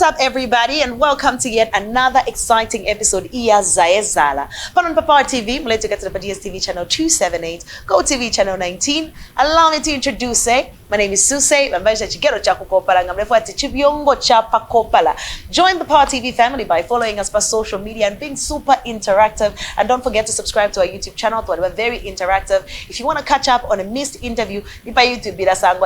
up, everybody, and welcome to yet another exciting episode iya Zaye Zahala. On Papa TV, mletu katika DStv channel 278, GOtv channel 19. Allow me to introduce, my name is Suecey, mbaisha chigero cha kukopala, ngamrefuati chibiongo cha pakopala. Join the Power TV family by following us on social media and being super interactive. And don't forget to subscribe to our YouTube channel, we're very interactive. If you want to catch up on a missed interview, by YouTube,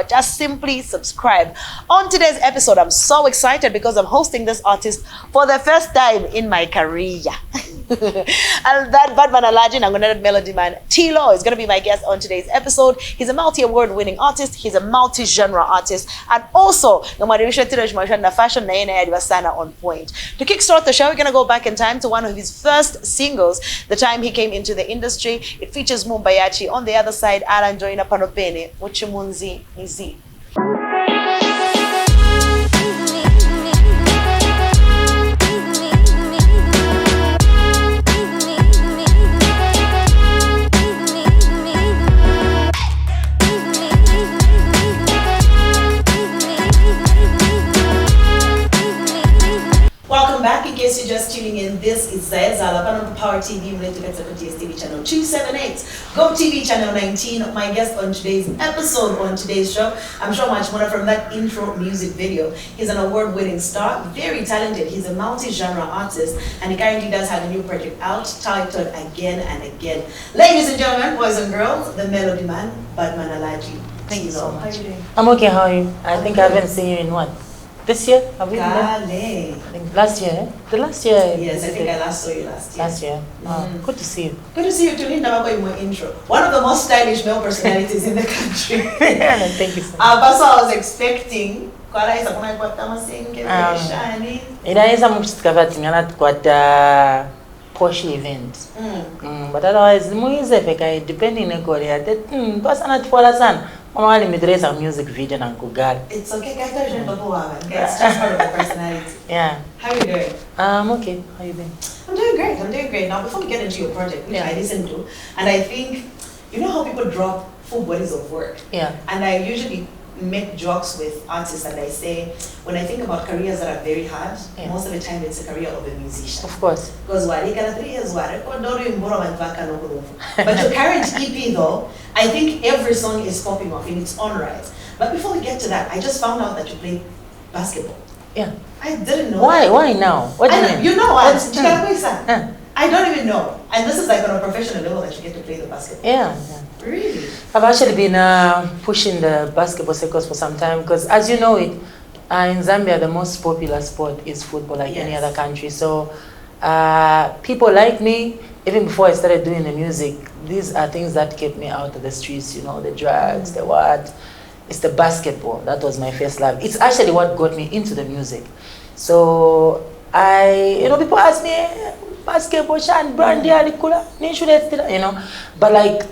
just simply subscribe. On today's episode, I'm so excited because I'm hosting this artist for the first time in my career. And that Badman Alajin, I'm gonna melody man, Tilo is gonna be my guest on today's episode. He's a multi-award winning artist, he's a multi-genre artist, and also fashion on point. To kickstart the show, we're gonna go back in time to one of his first singles, the time he came into the industry. It features Mumbayachi. On the other side, Alan Joina Panopene, Uchimunzi Nizi. Welcome back. In case you're just tuning in, this is Zaye Zahala on Power TV, related to DStv channel 278, GOtv channel 19. My guest on today's episode, on today's show, I'm sure much more from that intro music video. He's an award-winning star, very talented. He's a multi-genre artist, and he currently does have a new project out titled Again and Again. Ladies and gentlemen, boys and girls, the melody man, Badman Alaji. Thank you so much. How are you doing? I'm okay. How are you? I think I haven't seen you in what? This year? Have we been I think last year, eh? The last year? Yes, I think I last saw you last year. Last year. Good to see you. Good to see you too. Never in my intro. One of the most stylish male personalities in the country. Thank you so much. But so I was expecting Inaweza mkusikavati ngana tukwata posh event. But otherwise, muize peka depending on Korea. Pasana tupola sana. Mama nimedresa music video na kugala. It's okay, guys. It's just part of the personality. Yeah. How are you doing? I'm okay. How you doing? I'm doing great. I'm doing great. Now, before we get into your project, which I listen to, and I think, you know how people drop full bodies of work? Yeah. And I usually make jokes with artists, and I say, when I think about careers that are very hard, most of the time it's a career of a musician. Of course. Because but your current EP though, I think every song is popping off in its own right. But before we get to that, I just found out that you play basketball. Yeah. I didn't know. Why? Why now? What do you mean? You know what? I don't even know. And this is like on a professional level that you get to play the basketball. Yeah. Really? I've actually been pushing the basketball circles for some time because, as you know it, in Zambia the most popular sport is football, like any other country. So people like me, even before I started doing the music, these are things that kept me out of the streets, you know, the drugs, the what. It's the basketball. That was my first love. It's actually what got me into the music. So people ask me, basketball, brandy, you know, but like,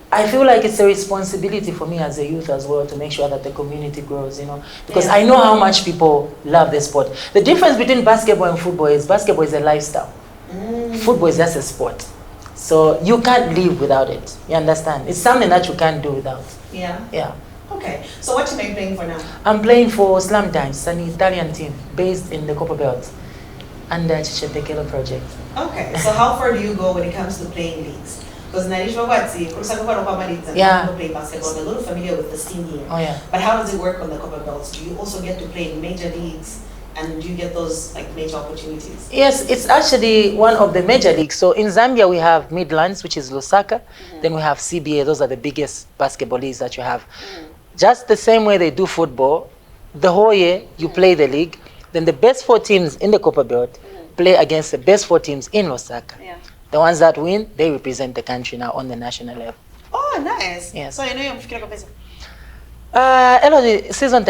I feel like it's a responsibility for me as a youth as well to make sure that the community grows, you know, because I know how much people love the sport. The difference between basketball and football is basketball is a lifestyle. Football is just a sport. So you can't live without it. You understand? It's something that you can't do without. Yeah. Yeah. Okay. So what am I playing for now? I'm playing for Slam Dance, an Italian team based in the Copper Belt under Chichepekelo project. Okay. So how far do you go when it comes to playing leagues? Because play basketball, I'm a little familiar with the scene here. Oh, yeah. But how does it work on the Copper Belts? Do you also get to play in major leagues? And do you get those like major opportunities? Yes, it's actually one of the major leagues. So in Zambia, we have Midlands, which is Lusaka. Then we have CBA. Those are the biggest basketball leagues that you have. Just the same way they do football, the whole year you play the league. Then the best 4 teams in the Copper Belt play against the best 4 teams in Lusaka. Yeah. The ones that win, they represent the country now on the national level. Oh, nice. Yes. So you know you're season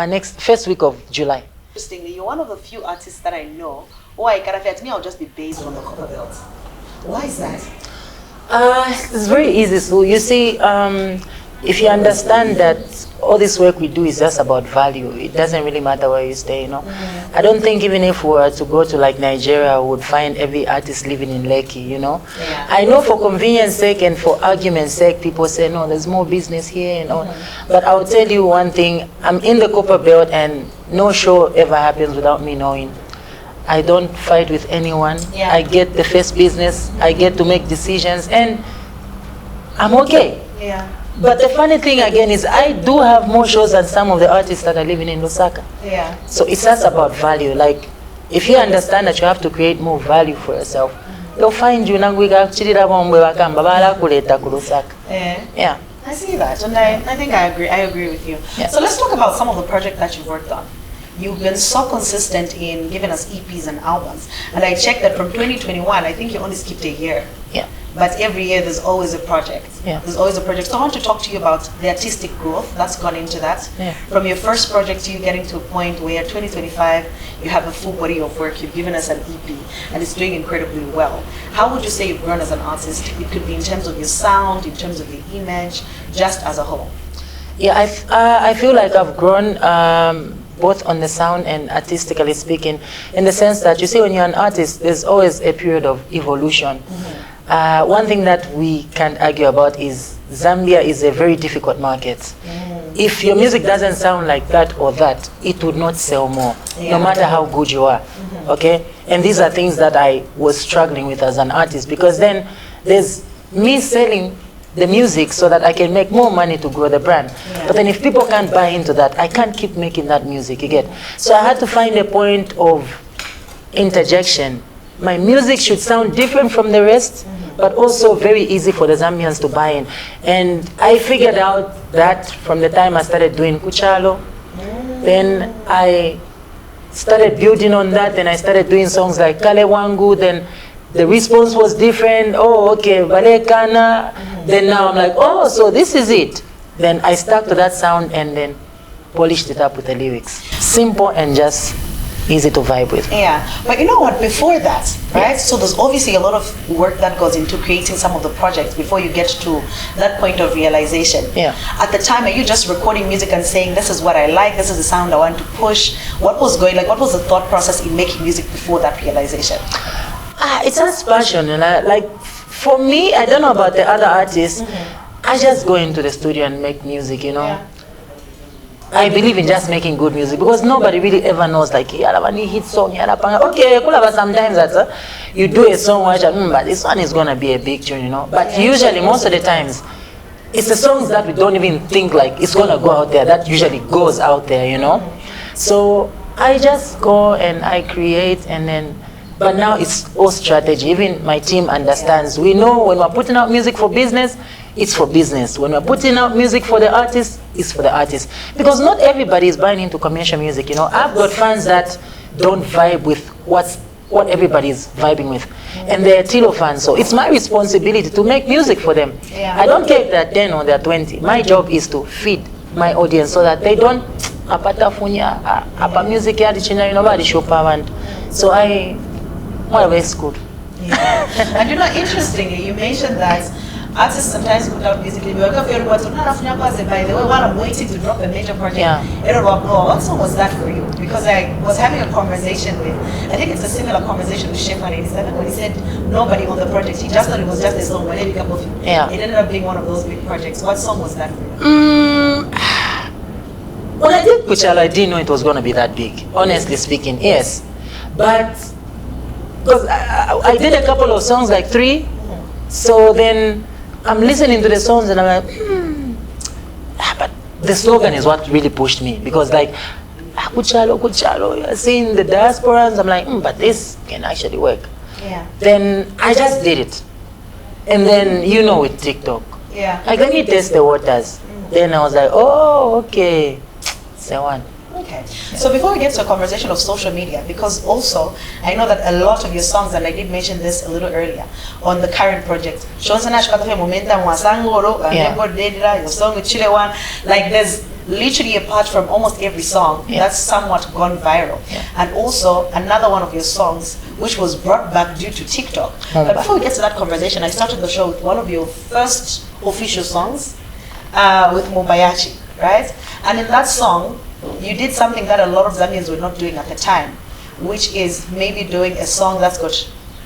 next first week of July. Interestingly, you're one of the few artists that I know who I'll just be based on the Copper Belt. Why is that? It's very easy. So you see, if you understand that all this work we do is just about value, it doesn't really matter where you stay, you know. I don't think even if we were to go to like Nigeria, we would find every artist living in Lekki, you know. I know for convenience sake and for argument's sake, people say, no, there's more business here, you know. But I'll tell you one thing, I'm in the Copper Belt and no show ever happens without me knowing. I don't fight with anyone. Yeah. I get the first business. I get to make decisions, and I'm okay. Yeah. But the funny thing again is I do have more shows than some of the artists that are living in Lusaka. Yeah. So it's just about value. Like, if you understand that you have to create more value for yourself, they'll find you. Yeah. I see that, and I think I agree with you. Yeah. So let's talk about some of the projects that you've worked on. You've been so consistent in giving us EPs and albums, and I checked that from 2021, I think you only skipped a year. Yeah. But every year there's always a project. Yeah. There's always a project. So I want to talk to you about the artistic growth that's gone into that. Yeah. From your first project to you getting to a point where 2025, you have a full body of work, you've given us an EP, and it's doing incredibly well. How would you say you've grown as an artist? It could be in terms of your sound, in terms of the image, just as a whole. Yeah, I feel like I've grown both on the sound and artistically speaking, in the sense that, you see, when you're an artist, there's always a period of evolution. Mm-hmm. One thing that we can't argue about is Zambia is a very difficult market. Mm. If your music doesn't sound like that or that, it would not sell more, Yeah. no matter how good you are. Mm-hmm. Okay? And these are things that I was struggling with as an artist, because then there's me selling the music so that I can make more money to grow the brand. Yeah. But then if people can't buy into that, I can't keep making that music, you get? So I had to find a point of interjection. My music should sound different from the rest, but also very easy for the Zambians to buy in. And I figured out that from the time I started doing Kuchalo. Then I started building on that, and I started doing songs like Kale Wangu. Then the response was different. Oh, okay, Balekana. Then now I'm like, oh, so this is it. Then I stuck to that sound and then polished it up with the lyrics. Simple and just easy to vibe with. Yeah, but you know what, before that, right, so there's obviously a lot of work that goes into creating some of the projects before you get to that point of realization. Yeah. At the time, are you just recording music and saying, this is what I like, this is the sound I want to push? What was the thought process in making music before that realization? It's just passion, and like, for me, I don't know about the other artists, I just go into the studio and make music, you know. Yeah. I believe in just making good music, because nobody really ever knows, like, yala hit song, yala panga. Okay, sometimes that you do a song, but this one is gonna be a big tune, you know. But usually, most of the times, it's the songs that we don't even think like it's gonna go out there, that usually goes out there, you know. So I just go and I create, and then, but now it's all strategy. Even my team understands. We know when we're putting out music for business, it's for business. When we're putting out music for the artist, it's for the artist. Because not everybody is buying into commercial music, you know. I've got fans that don't vibe with what everybody is vibing with. And they're Tilo fans, so it's my responsibility to make music for them. Yeah. I don't care if they're 10 or they're 20. My job is to feed my audience so that they don't apa music yadi china nobody show power. So it's good. Yeah. And you know, interestingly, you mentioned that artists sometimes put out music and by the way, while I'm waiting to drop a major project, what song was that for you? Because I was having a conversation with, I think it's a similar conversation with Shepherd 87, when he said nobody on the project, he just thought it was just a song, it ended up being one of those big projects. What song was that for you? When I did Kuchala, I didn't know it was going to be that big, honestly speaking, yes. But because I did a couple of songs, like 3, so then I'm listening to the songs and I'm like, but the slogan is what really pushed me, because like, Kuchalo, you're seeing the diasporans, I'm like, but this can actually work. Yeah. Then I just did it. And then, you know, with TikTok, like, let me test the waters. Then I was like, oh, okay, it's the one. Okay, so before we get to a conversation of social media, because also I know that a lot of your songs, and I did mention this a little earlier, on the current project, like there's literally a part from almost every song that's somewhat gone viral. And also another one of your songs, which was brought back due to TikTok. But before we get to that conversation, I started the show with one of your first official songs, with Mobayachi, right? And in that song, you did something that a lot of Zambians were not doing at the time, which is maybe doing a song that's got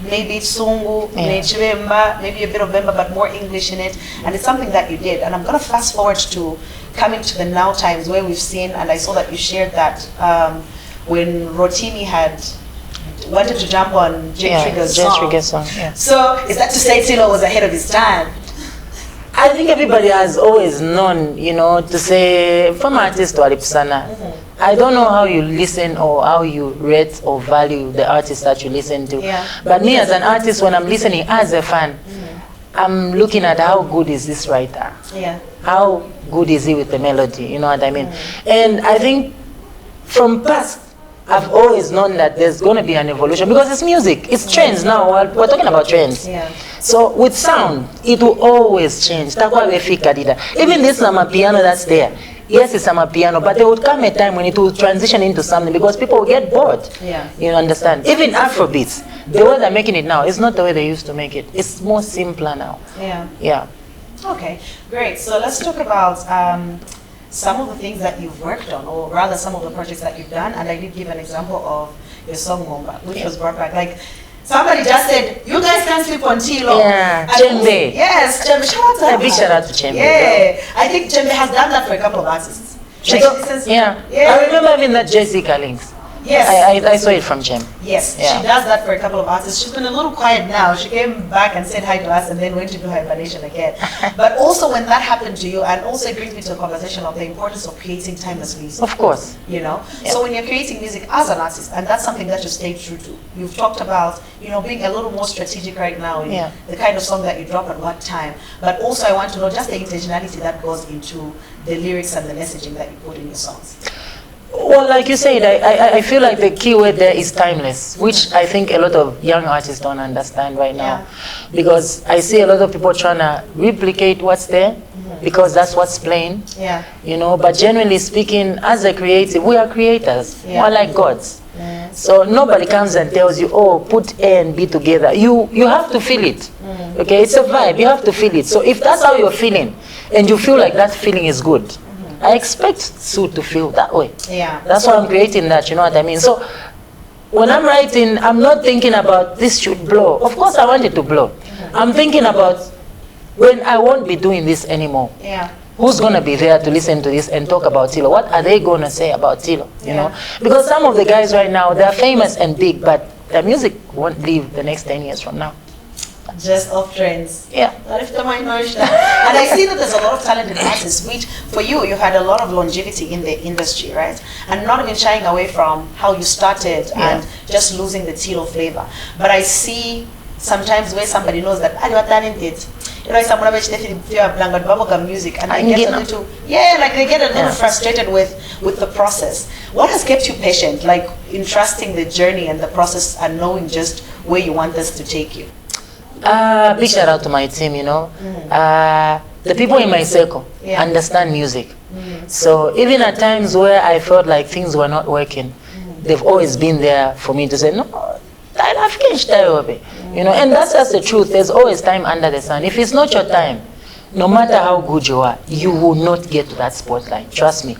maybe Sungu, maybe a bit of Bemba, but more English in it. And it's something that you did. And I'm going to fast forward to coming to the now times where we've seen, and I saw that you shared that when Rotimi had wanted to jump on Jay Trigger's song. So is that to say Tilo was ahead of his time? I think everybody has always known, you know, to say, from artist to Alipsana, I don't know how you listen or how you rate or value the artist that you listen to. But me as an artist, when I'm listening as a fan, I'm looking at how good is this writer? How good is he with the melody? You know what I mean? And I think from past, I've always known that there's going to be an evolution because it's music. It's trends now. We're talking about trends. So with sound, it will always change. Even this piano that's there, yes, it's a piano, but there would come a time when it will transition into something because people will get bored. You understand? Even Afrobeats, the way they're making it now, is not the way they used to make it. It's more simpler now. Okay, great. So let's talk about some of the things that you've worked on, or rather some of the projects that you've done. And I did give an example of your song Momba, which was brought back. Like, somebody just said, you guys can't sleep on Tilo. Chembe. Yes, Chembe. Shout out to big shout out to Chembe. I think Chembe has done that for a couple of artists. I remember having that Jessica links. I saw it from Jem. Yes, she does that for a couple of artists. She's been a little quiet now. She came back and said hi to us and then went to do hibernation again. But also when that happened to you, and also it brings me to a conversation of the importance of creating timeless music. Of course. You know? So when you're creating music as an artist, and that's something that you stayed true to. You've talked about, you know, being a little more strategic right now in the kind of song that you drop at what time. But also I want to know just the intentionality that goes into the lyrics and the messaging that you put in your songs. Well, like you said, I feel like the key word there is timeless, which I think a lot of young artists don't understand right now. Because I see a lot of people trying to replicate what's there, because that's what's playing. You know, but generally speaking, as a creative, we are creators. We're like gods. So nobody comes and tells you, oh, put A and B together. You have to feel it. Okay, it's a vibe. You have to feel it. So if that's how you're feeling, and you feel like that feeling is good, I expect Sue to feel that way. That's why I'm creating that, you know what I mean? So when I'm writing, I'm not thinking about this should blow. Of course I want it to blow. I'm thinking about when I won't be doing this anymore. Who's going to be there to listen to this and talk about Tilo? What are they going to say about Tilo? You know? Because some of the guys right now, they're famous and big, but their music won't live the next 10 years from now. Just off trends. And I see that there's a lot of talented artists, which for you, you've had a lot of longevity in the industry, right? And not even shying away from how you started and just losing the Tilo flavor. But I see sometimes where somebody knows that I got talented. You know, someone bubblegum music, and they get a little, like they get a little frustrated with the process. What has kept you patient, like in trusting the journey and the process and knowing just where you want this to take you? Big shout out to my team, you know. The people in my circle understand music. So even at times where I felt like things were not working, they've always been there for me to say, no, you know, and that's just the truth. There's always time under the sun. If it's not your time, no matter how good you are, you will not get to that spotlight. Trust me.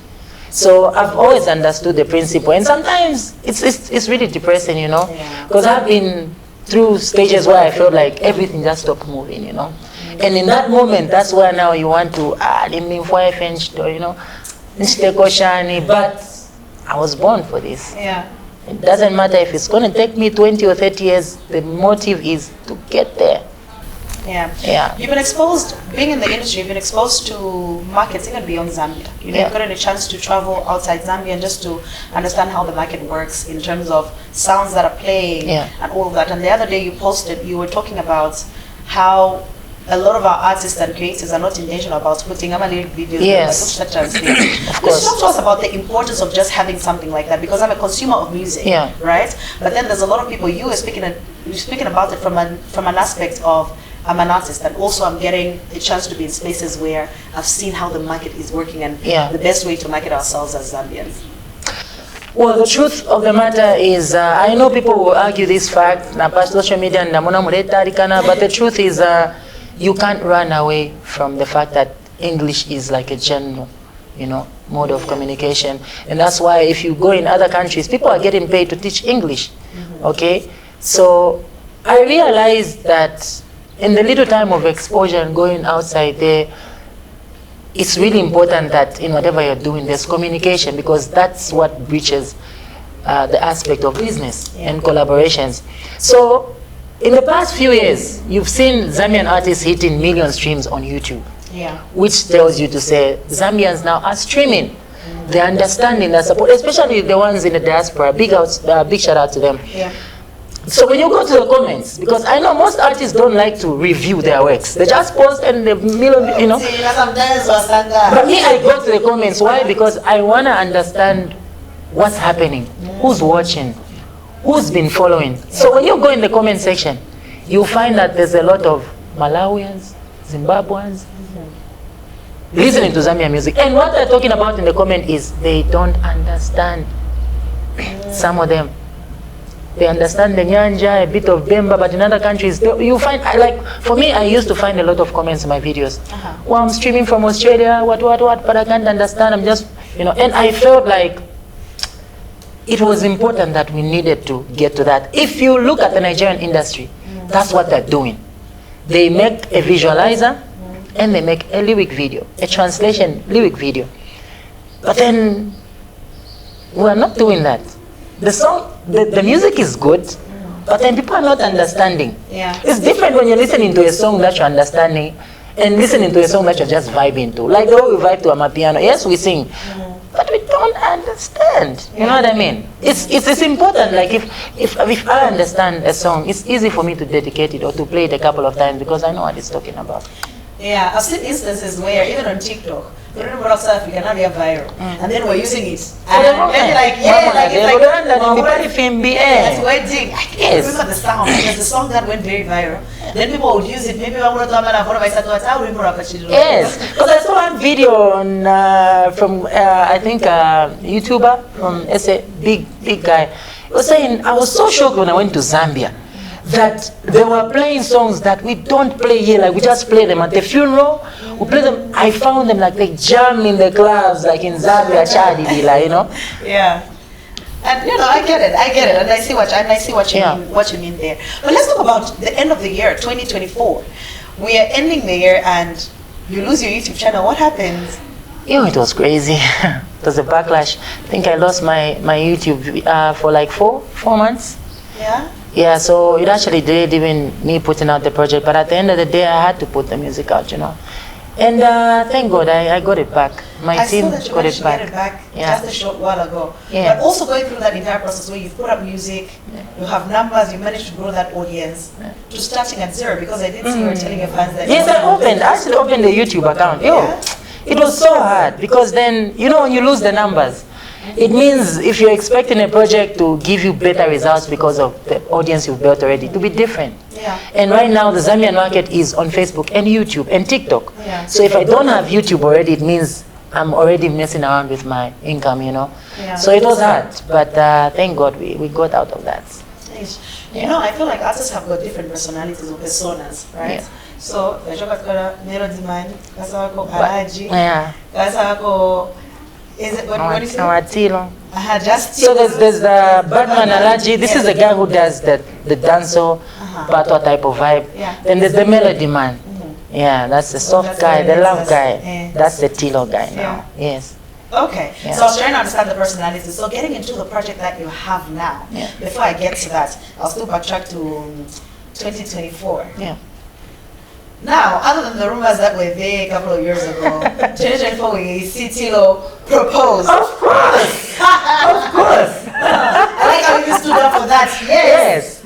So I've always understood the principle. And sometimes it's really depressing, you know, because I've been through stages where I felt like everything just stopped moving, you know. And in that moment, that's where now you want to, you know, but I was born for this. It doesn't matter if it's going to take me 20 or 30 years, the motive is to get there. You've been exposed, being in the industry, you've been exposed to markets even beyond Zambia. You've gotten a chance to travel outside Zambia and just to understand how the market works in terms of sounds that are playing and all of that. And the other day you posted, you were talking about how a lot of our artists and creators are not intentional about putting lyric videos. Of course. Let's talk to us about the importance of just having something like that, because I'm a consumer of music, right? But then there's a lot of people, you're speaking about it from an aspect of, I'm an artist, and also I'm getting a chance to be in spaces where I've seen how the market is working and the best way to market ourselves as Zambians. Well, the truth of the matter is, I know people will argue this fact, but the truth is, you can't run away from the fact that English is like a general, you know, mode of communication. And that's why if you go in other countries, people are getting paid to teach English, okay? So I realized that in the little time of exposure and going outside there, it's really important that in whatever you're doing, there's communication, because that's what breaches the aspect of business and collaborations. So in the past few years, you've seen Zambian artists hitting million streams on YouTube, which tells you to say Zambians now are streaming. They're understanding, they're support, especially the ones in the diaspora. Big shout out to them. So when you go to the comments, because I know most artists don't like to review their works. They just post and they million, you know. But me, I go to the comments. Why? Because I want to understand what's happening, who's watching, who's been following. So when you go in the comment section, you'll find that there's a lot of Malawians, Zimbabweans, listening to Zambian music. And what they're talking about in the comment is they don't understand. Some of them. They understand the Nyanja, a bit of Bemba, but in other countries, you find, like, for me, I used to find a lot of comments in my videos. Well, I'm streaming from Australia, what, but I can't understand, I'm just, you know, and I felt like it was important that we needed to get to that. If you look at the Nigerian industry, that's what they're doing. They make a visualizer, and they make a lyric video, a translation lyric video. But then, we're not doing that. The song, the music is good, but then people are not understanding. It's different when you're listening to a song that you're understanding and listening to a song that you're just vibing to. Like the way we vibe to Amapiano. Yes, we sing, but we don't understand. You know what I mean? It's important. Like if I understand a song, it's easy for me to dedicate it or to play it a couple of times because I know what it's talking about. Yeah, I've seen instances where even on TikTok, we remember of South Africa, now we are viral, and then we're using it. And then like, it's wedding. I remember the sound, because the song that went very viral. Then people would use it, maybe I want to yes, because I saw one video on, from, I think, YouTuber, from a big guy. He was saying, I was so shocked when I went to Zambia that they were playing songs that we don't play here, like we just play them at the funeral, we play them. I found them like they jam in the clubs, like in Zambia, Chadivila, you know? Yeah. And you know, I get it, and I see what you mean there. But let's talk about the end of the year, 2024. We are ending the year and you lose your YouTube channel. What happened? You know, it was crazy. It was a backlash. I think I lost my YouTube for like four months. Yeah? Yeah, so it actually delayed even me putting out the project, but at the end of the day, I had to put the music out, you know. And thank God, I got it back. My team got it back. Get it back just a short while ago. But also going through that entire process where you've put up music, you have numbers, you managed to grow that audience to starting at zero, because I did see you were telling your fans that... Yes, I actually opened the YouTube account. It was so hard, because then, you know, when you lose the numbers, it means if you're expecting a project to give you better results because of the audience you've built already, to be different. And right now, the Zambian market is on Facebook and YouTube and TikTok. So if I don't have YouTube already, it means I'm already messing around with my income, you know. So it was hard, but thank God we got out of that. You know, I feel like artists have got different personalities or personas, right? So, Melody Man, Kasawako Alaji, Kasawako... Is it what do you say? So there's the Batman Alaji. This is the guy who does the dancehall battle type of vibe. Then there's the Melody Man. Yeah, that's the soft guy, the love guy. That's the Tilo guy now. Yes. Okay. So I was trying to understand the personality. So getting into the project that you have now, before I get to that, I'll still backtrack to 2024. Now, other than the rumors that were there a couple of years ago, 2024 we see Tilo propose. Of course! Of course! I like how you stood up for that. Yes.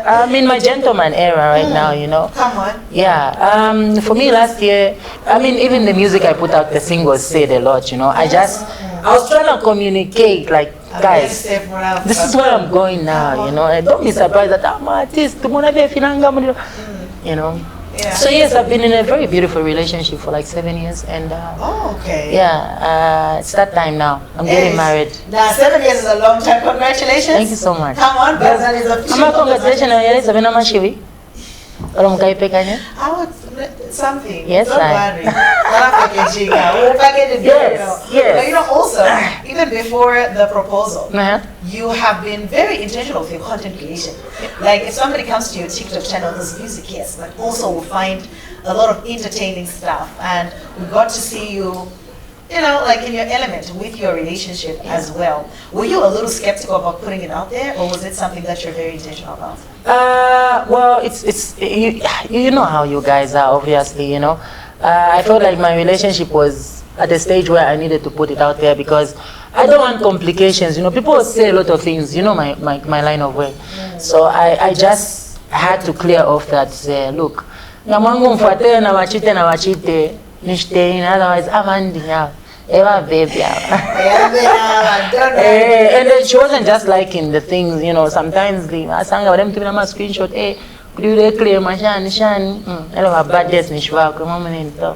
I'm in my gentleman era right now, you know. Come on. Yeah. For me last year, I mean, even the music I put out, the singles said a lot, you know. I was trying to communicate, like, guys, this is where I'm going now, you know. And don't be surprised that I'm an artist. You know. So yes, I've been in a very beautiful relationship for like 7 years, and it's that time now. I'm getting married. Now 7 years is a long time. Congratulations. Thank you so much. Come on, but that is official. Congratulations. it's something. Yes, Don't worry. Packaging. We'll package it. Yes, yes. But you know, also, even before the proposal, Uh-huh. you have been very intentional with your content creation. Like, if somebody comes to your TikTok channel, there's music, yes, but also we'll find a lot of entertaining stuff. And we got to see you, you know, like in your element with your relationship as well. Were you a little skeptical about putting it out there, or was it something that you're very intentional about? Well, it's you know how you guys are, obviously, you know. I felt like my relationship was at a stage where I needed to put it out there because I don't want complications. You know, people say a lot of things, you know, my line of work. So I just had to clear off that, look, ngamangu mfuate na wachite, nishte, otherwise avandi ya. Eva baby. And then she wasn't just liking the things, you know, sometimes the asanga them to be a screenshot, hey, could you clear my shani? I love her bad days, Nishwa, come on in. So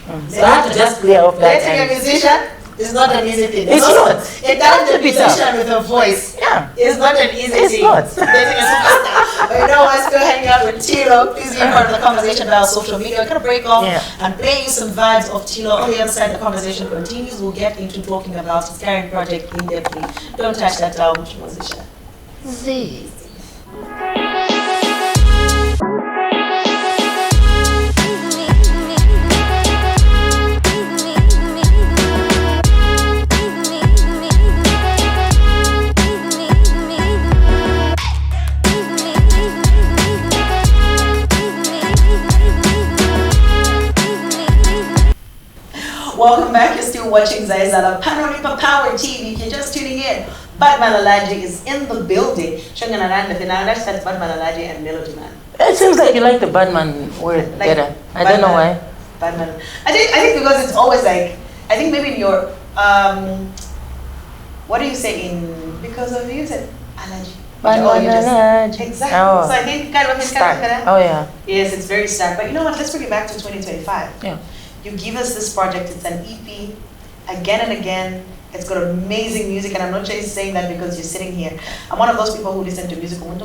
I had to just clear off that. Dating a musician is not an easy thing. It's not. A talented musician with a voice is not an easy thing. It's not. Dating a superstar. But you know what? Still hanging out with Tilo. Please be part of the conversation about social media. We're going to break off and play you some vibes of Tilo. On the other side, the conversation continues. We'll get into talking about his current project in depthly. Don't touch that down, musician. Zaye. Welcome back. You're still watching Zaye Zahala Panorama Power TV. If you're just tuning in, Batman Alaji is in the building. That's Batman Alaji and Melody Man. It seems like you like the Batman word Like better. I don't know why. Batman. I think because it's always like, I think maybe in your what do you say in, because of you said Alaji. Batman Alaji. Exactly. Oh. So I think kind of Stark. Oh yeah. Yes, it's very stark. But you know what? Let's bring it back to 2025. Yeah. You give us this project. It's an EP. Again and again. It's got amazing music, and I'm not just saying that because you're sitting here. I'm one of those people who listen to music. Yeah.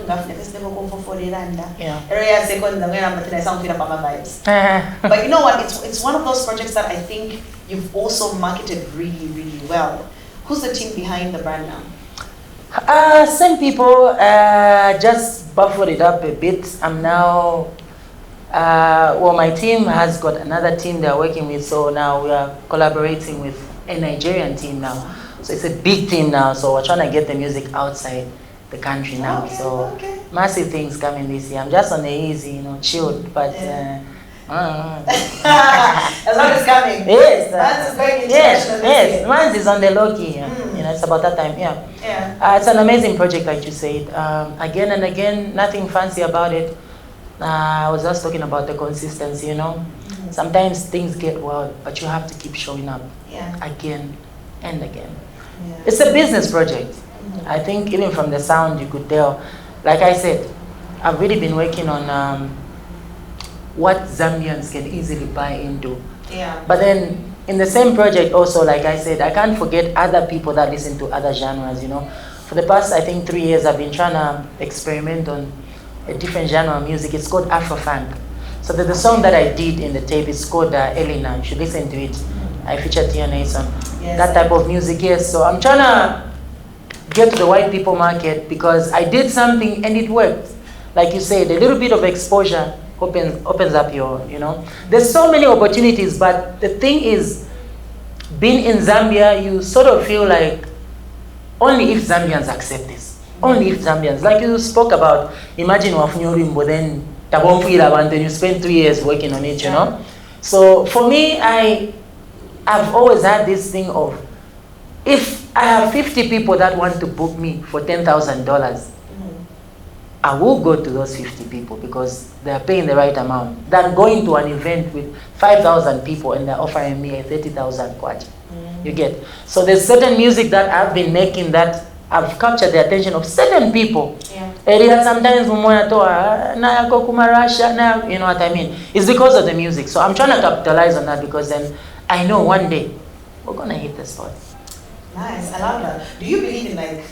But you know what? It's one of those projects that I think you've also marketed really, really well. Who's the team behind the brand now? Same people, just buffered it up a bit. I'm now, well, my team has got another team they're working with, so now we are collaborating with a Nigerian team now. So it's a big team now, so we're trying to get the music outside the country now. Massive things coming this year. I'm just on the easy, you know, chilled, but as long as it's coming. Yes. Mans is going international. Yes. Mans is on the low key. You know, it's about that time. Yeah. It's an amazing project, like you said. Again and again, nothing fancy about it. I was just talking about the consistency, you know. Sometimes things get wild, but you have to keep showing up again and again. It's a business project. I think even from the sound, you could tell. Like I said, I've really been working on what Zambians can easily buy into. But then in the same project also, like I said, I can't forget other people that listen to other genres, you know. For the past, I think 3 years, I've been trying to experiment on a different genre of music. It's called Afro-funk. So the song that I did in the tape is called Elena. You should listen to it. I featured Tia Nason. That type of music, yes. So I'm trying to get to the white people market because I did something and it worked. Like you said, a little bit of exposure opens up your, you know. There's so many opportunities, but the thing is, being in Zambia, you sort of feel like only if Zambians accept this. Only if Zambians, like you spoke about, imagine Wafunyorimbo, then you spend 3 years working on it, you know. So for me, I've always had this thing of, if I have 50 people that want to book me for $10,000, I will go to those 50 people because they are paying the right amount than going to an event with 5,000 people and they're offering me a 30,000 kwacha. You get? So there's certain music that I've been making that I've captured the attention of certain people. Area sometimes you know what I mean? It's because of the music. So I'm trying to capitalize on that because then I know one day we're gonna hit the spot. Nice, I love that. Do you believe in like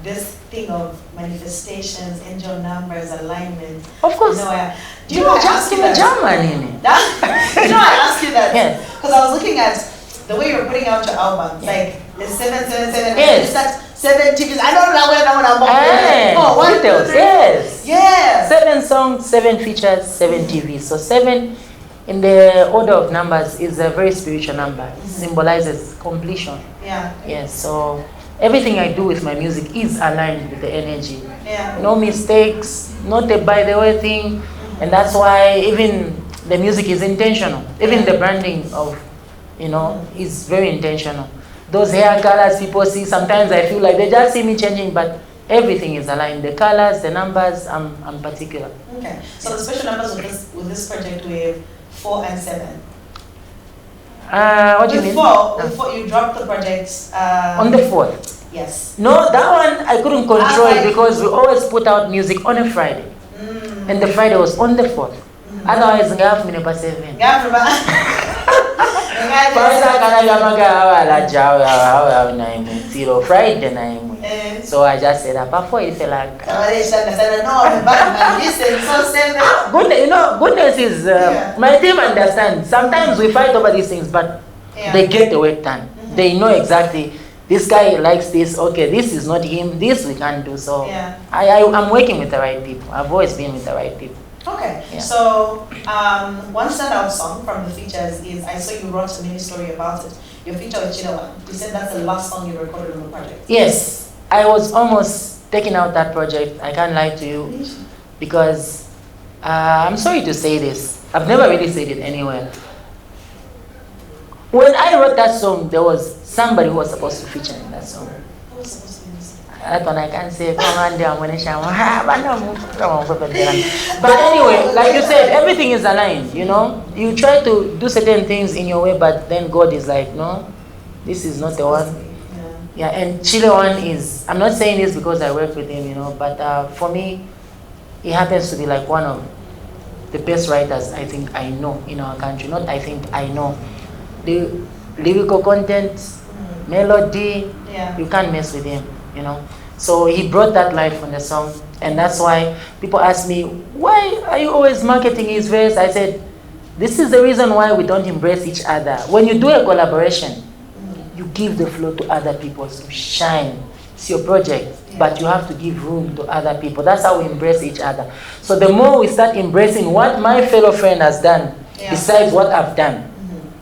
this thing of manifestations, angel numbers, alignment. Of course. Do you know I asked you that? You know I asked you that? Yes. Because I was looking at the way you're putting out your albums, like the 777. Yes. That's 7 TVs. I don't know when I'm Hey, Oh, one, two, details. three. Yes. Yeah. 7 songs, 7 features, 7 TVs. So 7 in the order of numbers is a very spiritual number. It symbolizes completion. Yeah. Yes. So everything I do with my music is aligned with the energy. Yeah. No mistakes, not a by the way thing. And that's why even the music is intentional. Even the branding of, is very intentional. Those hair colors people see, sometimes I feel like they just see me changing, but everything is aligned. The colors, the numbers, I'm particular. Okay. So the special numbers with this project with 4 and 7. What do you mean? Before you dropped the project on the 4th. Yes. No, that one I couldn't control it because we always put out music on a Friday. And the Friday was on the 4th. Otherwise, I have number 7. Friday. So I just said, before it felt like. Goodness is my team understands. Sometimes we fight over these things, but they get the work done. They know exactly. This guy likes this. Okay, this is not him. This we can't do. So I'm working with the right people. I've always been with the right people. Okay, so one standout song from the features is, I saw you wrote a mini story about it. Your feature with Chilewan. You said that's the last song you recorded on the project. Yes, I was almost taking out that project. I can't lie to you because I'm sorry to say this. I've never really said it anywhere. When I wrote that song, there was somebody who was supposed to feature in that song. Who was supposed to be in the song? That one I can't say. But anyway, like you said, everything is aligned. You try to do certain things in your way, but then God is like, no, this is not the one. Yeah, and Chilewan is. I'm not saying this because I work with him, but for me, he happens to be like one of the best writers I think I know in our country. Not I think I know. The lyrical content, melody, you can't mess with him, So he brought that life on the song, and that's why people ask me, why are you always marketing his verse? I said, this is the reason why we don't embrace each other. When you do a collaboration, you give the floor to other people to shine. It's your project, but you have to give room to other people. That's how we embrace each other. So the more we start embracing what my fellow friend has done, besides what I've done,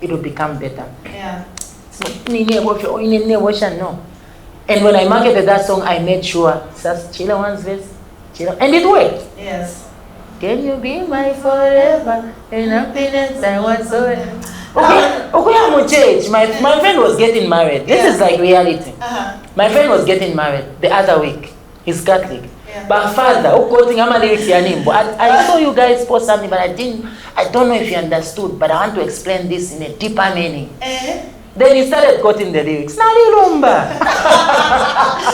it will become better. Yeah. No. And when I marketed that song, I made sure that's Chilewan's verse. And it worked. Yes. Can you be my forever and happiness and whatsoever? Okay, I'm church. My friend was getting married. This is like reality. My friend was getting married the other week. He's Catholic. But father, I saw you guys post something, but I don't know if you understood, but I want to explain this in a deeper meaning. Then he started quoting the lyrics. Nali Lumba.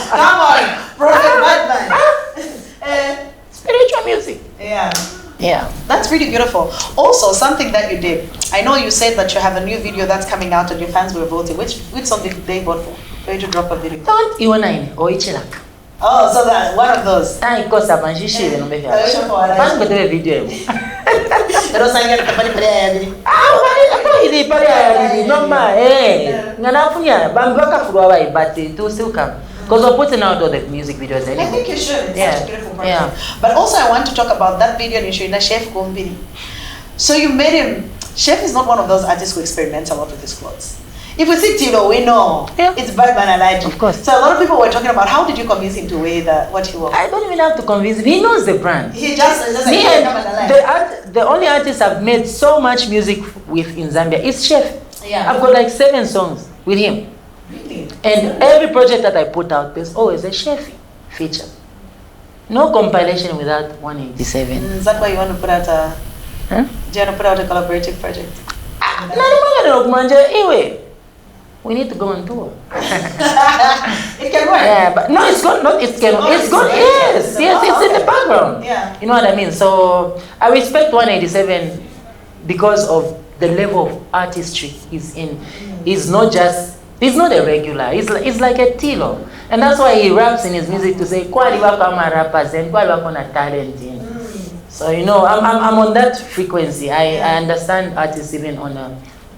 Come on, Prophet Batman. Spiritual music. Yeah. That's really beautiful. Also, something that you did. I know you said that you have a new video that's coming out and your fans were voting. Which song did they vote for? Where did you drop a video? Don't you want or Ichilak? Oh, so that's one of those. I got some and she shared on the video. But it will still come. Because we're putting out all the music videos anyway. I think you should. It's such a beautiful project. But also I want to talk about that video you showed, Chef Gombini. So you made him, Chef is not one of those artists who experiment a lot with his clothes. If we see Tilo, we know it's Batman and Aladdin. Of course. So a lot of people were talking about how did you convince him to wear what he wore? I don't even have to convince him. He knows the brand. He just Me and the only artist I've made so much music with in Zambia is Chef. Yeah. I've got like 7 songs with him. Really? And every project that I put out, there's always a Chef feature. No compilation without 187. Is that why you want to put out a? Do you want to put out a collaborative project? Anyway. We need to go on tour. It can work. Yeah, but no, it's good. Not it's can. It's good. Yes, it's in the background. Yeah. You know what I mean. So I respect 187 because of the level of artistry he's in. He's not a regular. He's like a Tilo. And that's why he raps in his music to say, "Kwali wako ama rappers and kwali wako na talent." You know? So you know, I'm on that frequency. I understand artists even on a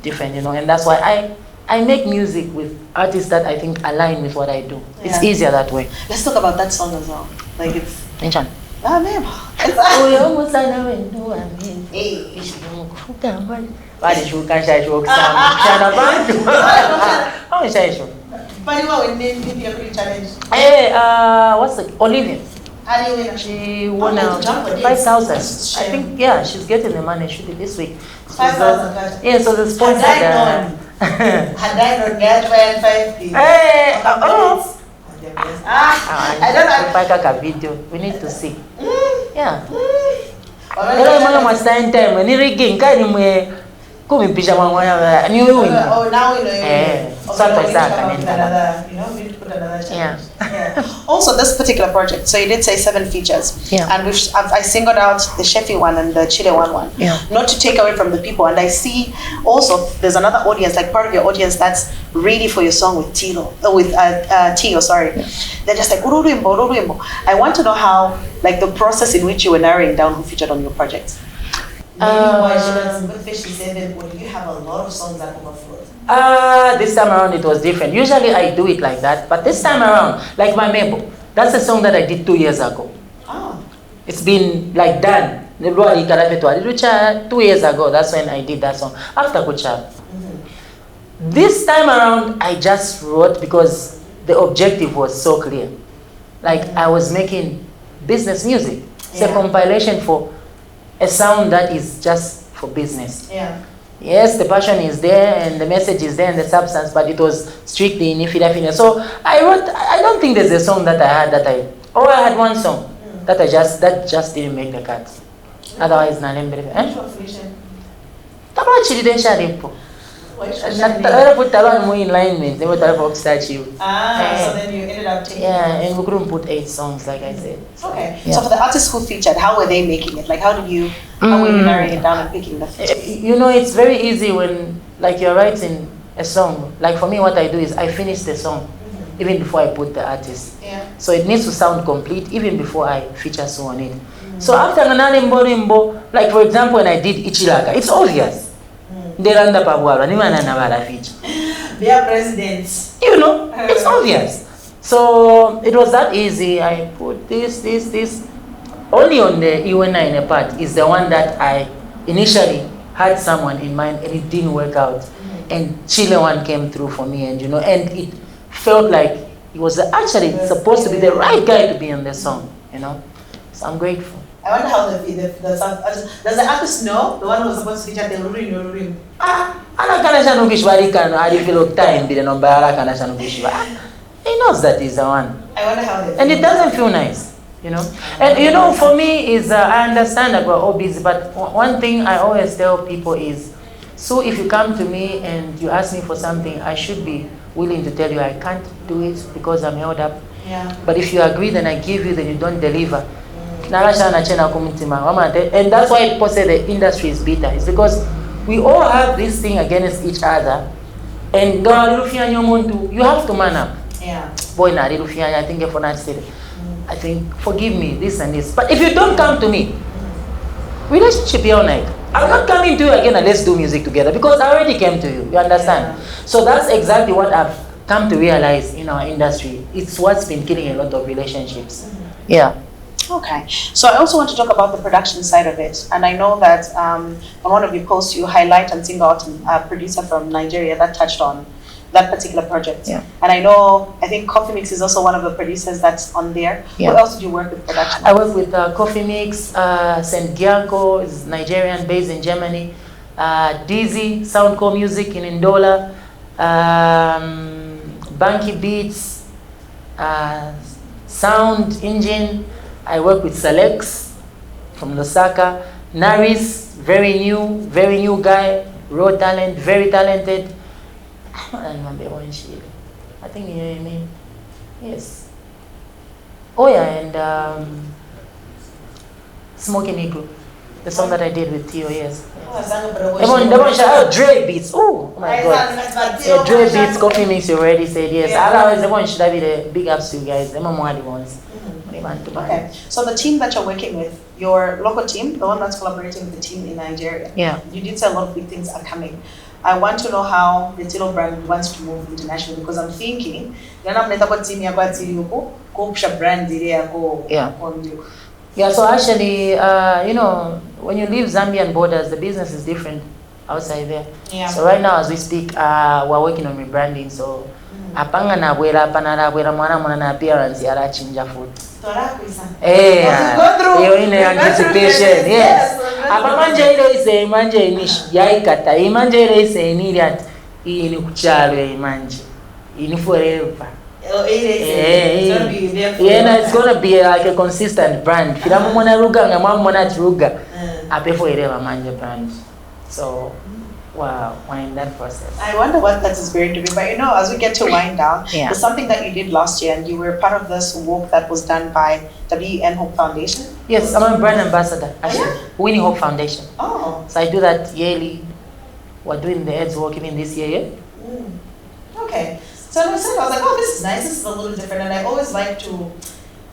different, you know, and that's why I make music with artists that I think align with what I do. It's easier that way. Let's talk about that song as well. Like it's. Ah, man. Hey, what's the Olivia? She won 5,000. I think, yeah, she's getting the money. She did this week. 5,000. Yeah, so the sponsor. Had I not get 5 Hey, I don't know. Video. We need to see. Yeah. Oh, now we know. We need to put another challenge. Yeah. Also, this particular project, so you did say 7 features. Yeah. And I singled out the Sheffield one and the Chile one. Yeah. Not to take away from the people. And I see also there's another audience, like part of your audience that's ready for your song with Tio, sorry. Yeah. They're just like, Ururimbo. I want to know how, like the process in which you were narrowing down who featured on your project. Good you have a lot of songs that overflow? This time around it was different. Usually I do it like that, but this time around, like my Mebo, that's a song that I did 2 years ago. Oh. It's been like done. 2 years ago, that's when I did that song. After Kucha. This time around, I just wrote because the objective was so clear. Like I was making business music. It's a compilation for a sound that is just for business. Yeah. Yes, the passion is there and the message is there and the substance, but it was strictly in Ifida. So I don't think there's a song that I had I had one song that just didn't make the cut. Otherwise, put in alignment. They were so then you ended up taking. Yeah, and we couldn't put 8 songs, like I said. Okay. Yeah. So for the artists who featured, how were they making it? Like, how were you narrowing it down and picking the features? You know, it's very easy when, like, you're writing a song. Like for me, what I do is I finish the song even before I put the artist. Yeah. So it needs to sound complete even before I feature song on it. So after Nanalimbo, like for example, when I did Ichilaka, it's obvious. They are presidents. You know, it's obvious. So it was that easy. I put this. Only on the EW9 part is the one that I initially had someone in mind and it didn't work out. And Chile one came through for me, and you know, and it felt like he was actually supposed to be the right guy to be on the song, you know. So I'm grateful. I wonder how does the artist know the one who was supposed to feature the Rurim? He knows that he's the one. I wonder how they feel. And it doesn't feel nice, you know. And you know, for me is I understand that we're all busy, but one thing I always tell people is, so if you come to me and you ask me for something, I should be willing to tell you I can't do it because I'm held up. Yeah. But if you agree, then I give you, then you don't deliver. And that's why people say the industry is bitter. It's because we all have this thing against each other. And you have to man up. Yeah. Boy, I think I think, forgive me, this and this. But if you don't come to me, relationship here all night. I'm not coming to you again and let's do music together because I already came to you. You understand? Yeah. So that's exactly what I've come to realize in our industry. It's what's been killing a lot of relationships. Yeah. Okay, so I also want to talk about the production side of it, and I know that on one of your posts you highlight and single out a producer from Nigeria that touched on that particular project. Yeah. And I think Coffee Mix is also one of the producers that's on there. Yeah. Who else did you work with production? I work with Coffee Mix, St. Gianco is Nigerian based in Germany, Dizzy, Soundcore Music in Ndola, Banky Beats, Sound Engine. I work with Selex from Lusaka, Naris, very new guy, raw talent, very talented. I don't remember one shit. I think you know what I mean. Yes. Oh yeah, and Smoking Eagle. The song that I did with Tio, yes. Everyone, Dre beats. Oh my God. Yeah, Dre beats, Coffee Mix, you already said yes. Otherwise, everyone should have been the big ups to you guys. Them are the ones. Okay, so the team that you're working with, your local team, the one that's collaborating with the team in Nigeria, yeah, you did say a lot of big things are coming. I want to know how the Tilo brand wants to move internationally, because I'm thinking, yeah, so actually, you know, when you leave Zambian borders, the business is different outside there. Yeah. So right now, as we speak, we're working on rebranding. So, apanga na bwera panara bwera mwana na appearance yara chinja food. You're in anticipation, yes. Apamanje ile ise imanje inish yaikata imanje ile ise iniriat ini kuchalo imanje ini forever. Yeah, it's gonna be like a consistent brand. Filamu mwana ruga nga mwana ruga ape forever manje brand. So wow, we're in that process. I wonder what that is going to be. But you know, as we get to wind down, there's something that you did last year, and you were part of this work that was done by WN Hope Foundation. Yes, I'm a brand ambassador, actually. Winning Hope Foundation. Oh. So I do that yearly. We're doing the ads work even this year, yeah? Okay. So I was like, oh, this is nice. This is a little different. And I always like to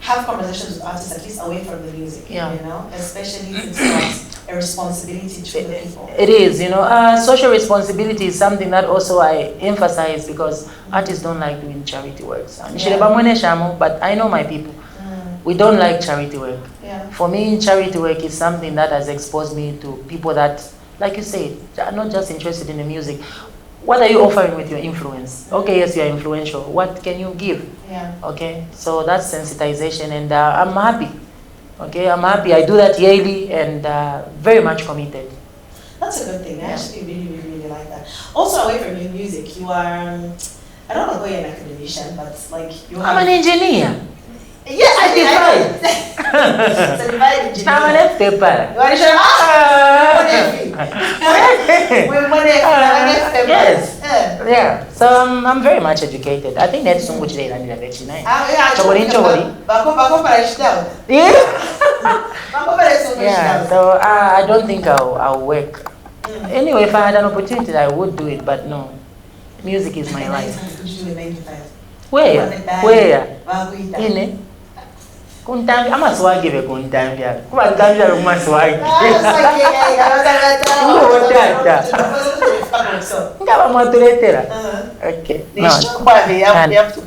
have conversations with artists, at least away from the music, you know, especially since it's a responsibility to the people. It is, you know, social responsibility is something that also I emphasize, because artists don't like doing charity works. But I know my people. We don't like charity work. Yeah. For me, charity work is something that has exposed me to people that, like you said, are not just interested in the music. What are you offering with your influence? Okay, yes, you are influential. What can you give? Yeah. Okay, so that's sensitization, and I'm happy. Okay, I'm happy. I do that yearly, and very much committed. That's a good thing. I actually really like that. Also, away from your music, you are, I don't know if you're an academician, but like you have... I'm an engineer. Yes, I divide. Certified engineer. I'm an FP. Yes. Yeah. So I'm very much educated. I think that's so much they learn in the Yeah. So I don't think I'll work. Anyway, if I had an opportunity, I would do it. But no, music is my life. Where? In it? Kuntambi, ama swagi be kuntambi. Kuba kuntambi ya kuma swagi. Ngaba matuletera. Okay. No.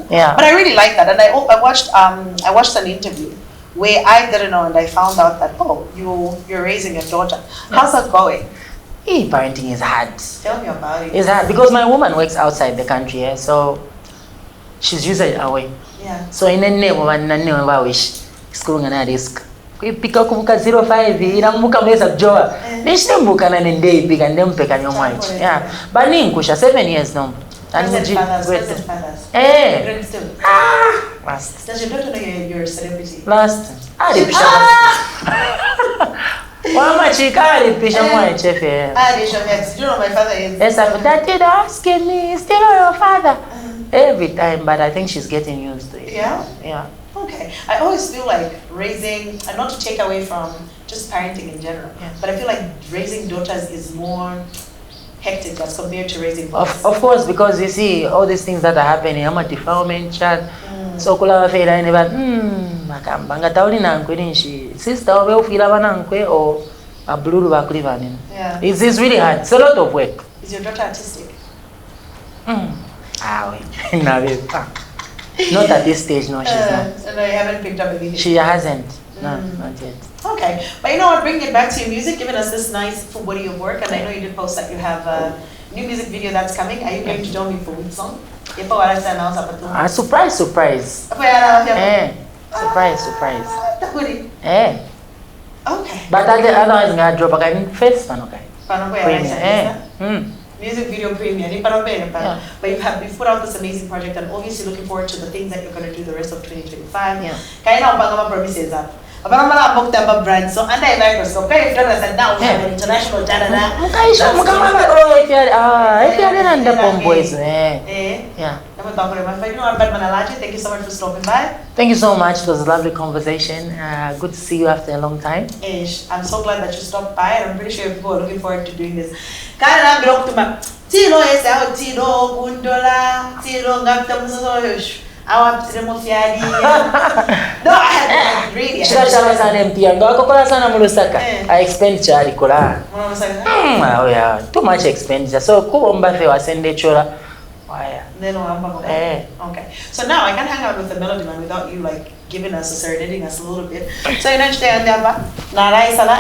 Yeah. But I really like that, and I watched an interview where I didn't know, and I found out that you're raising a daughter. How's that going? Parenting is hard. Tell me about it. It's hard because my woman works outside the country, so she's usually away. Yeah. So in the name of a wish. School na risk. Pick up 05 iramuka mweza kujoa. Nishimbuka na ndei piga ndempeka nyomwachi. Yeah. But ninkusha 7 years now. And great. Last. Does your daughter know you're a celebrity? Last. Mama chikari pisha mwachi chef. You know my father is. Yes, Daddy asking me, still your father. Every time, but I think she's getting used to it. Yeah? Yeah. Okay. I always feel like raising, and not to take away from just parenting in general, but I feel like raising daughters is more hectic as compared to raising boys. Of course, because you see all these things that are happening. I'm a defilement child. So kula fela ine ba makamba tauli na nkwe shi sister obe ufila bana nkwe or abululu bakuliva nini. Yeah. It's really hard. It's a lot of work. Is your daughter artistic? Not at this stage, no, she's not. No, you haven't picked up anything? She hasn't. No, not yet. Okay. But you know what, bringing it back to your music, giving us this nice full body of work, and I know you did post that you have a new music video that's coming. Are you going to tell me for which song? Surprise. Surprise. Okay. But otherwise, I'm drop a first one, okay? Music video premiere. But you've put out this amazing project, and obviously looking forward to the things that you're going to do the rest of 2025. Yeah. Kaina upanga promises up. Abana booked up brand so and I Microsoft. Okay, if you said now we have an international data. Mukaisha mukamama if you are in the boys. Yeah. Thank you so much for stopping by. Thank you so much. It was a lovely conversation. Good to see you after a long time. I'm so glad that you stopped by, and I'm pretty sure people are looking forward to doing this. No, I had really. I expenditure alikola. Oh yeah, too much expenditure. So kuomba fe wasende chola. Okay. So now I can hang out with the Melody Man without you like giving us serenading us a little bit. So you know, and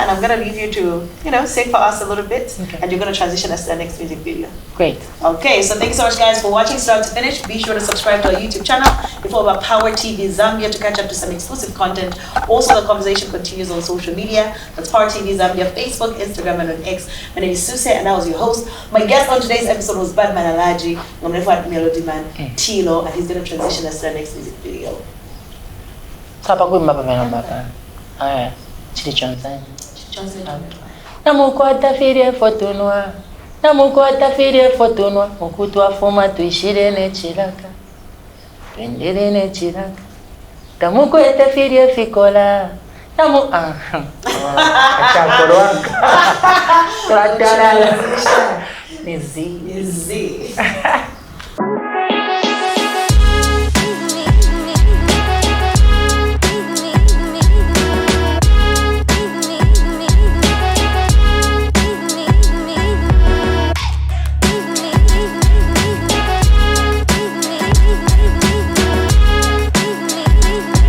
I'm gonna leave you to, sing for us a little bit, and you're gonna transition us to the next music video. Great. Okay, so thank you so much guys for watching start to finish. Be sure to subscribe to our YouTube channel. You follow our Power TV Zambia to catch up to some exclusive content. Also, the conversation continues on social media. That's Power TV Zambia, Facebook, Instagram, and on X. My name is Suecey, and I was your host. My guest on today's episode was Badman Alaji. I'm gonna find Melody Man Tilo, and he's gonna transition us to the next music video. Kapa kuimba pamela chili chonza namukwata firie fotunwa mukutwa foma tuishire ne chilaka twendere ne chilaka tamukwete firie fikola chakoroanka Nizi